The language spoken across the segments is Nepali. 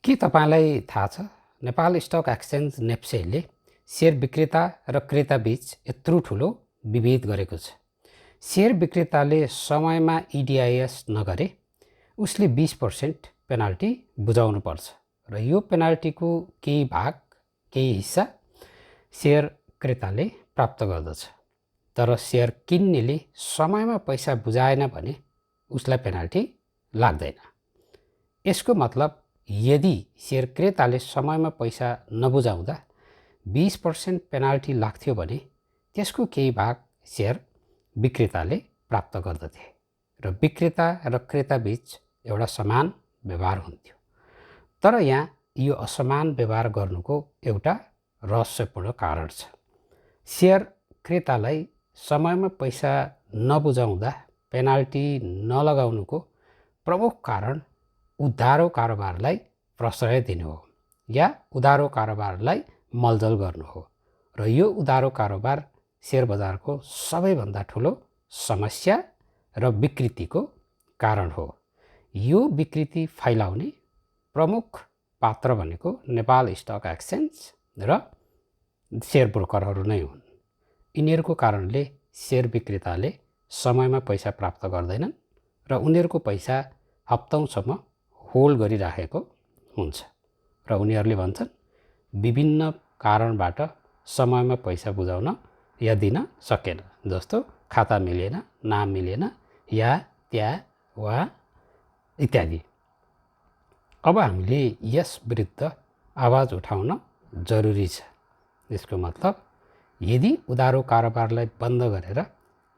के तपाईलाई थाहा छ नेपाल स्टक एक्सचेन्ज नेप्सेले सेयर विक्रेता र क्रेता बीच यत्रो ठुलो विभेद गरेको छ। सेयर विक्रेताले समयमा इडिआइएस नगरे उसले 20% पेनाल्टी बुझाउनु पर्छ र यो पेनाल्टीको केही भाग केही हिस्सा सेयर क्रेताले प्राप्त गर्दछ। तर सेयर किन्नेले समयमा पैसा बुझाएन भने उसलाई पेनाल्टी लाग्दैन। यसको मतलब यदि सेयर क्रेताले समयमा पैसा नबुझाउँदा 20% पेनाल्टी लाग्थ्यो भने त्यसको केही भाग सेयर विक्रेताले प्राप्त गर्दथे र विक्रेता र क्रेता बीच एउटा समान व्यवहार हुन्थ्यो। तर यहाँ यो असमान व्यवहार गर्नुको एउटा रहस्यपूर्ण कारण छ। सेयर क्रेतालाई समयमा पैसा नबुझाउँदा पेनाल्टी नलगाउनुको प्रमुख कारण उधारो कारोबारलाई प्रश्रय दिनु हो या उधारो कारोबारलाई मलजल गर्नु हो र यो उधारो कारोबार सेयर बजारको सबैभन्दा ठुलो समस्या र विकृतिको कारण हो। यो विकृति फैलाउने प्रमुख पात्र भनेको नेपाल स्टक एक्सचेन्ज र सेयर ब्रोकरहरू नै हुन्। यिनीहरूको कारणले सेयर विक्रेताले समयमा पैसा प्राप्त गर्दैनन् र उनीहरूको पैसा हप्तौँसम्म होल्ड गरिराखेको हुन्छ र उनीहरूले भन्छन् विभिन्न कारणबाट समयमा पैसा बुझाउन या दिन सकेन, जस्तो खाता मिलेन, नाम मिलेन, या त्या वा इत्यादि। अब हामीले यस विरुद्ध आवाज उठाउन जरुरी छ। यसको मतलब यदि उधारो कारोबारलाई बन्द गरेर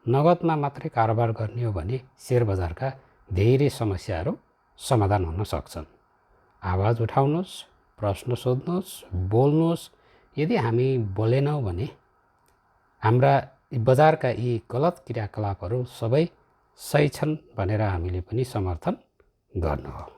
नगदमा मात्रै कारोबार गर्ने हो भने सेयर बजारका धेरै समस्याहरू समाधान हुन सक्छन्। आवाज उठाउनुहोस्, प्रश्न सोध्नुहोस्, बोल्नुहोस्। यदि हामी बोलेनौँ भने हाम्रा बजारका यी गलत क्रियाकलापहरू सबै सही छन् भनेर हामीले पनि समर्थन गर्नु हो।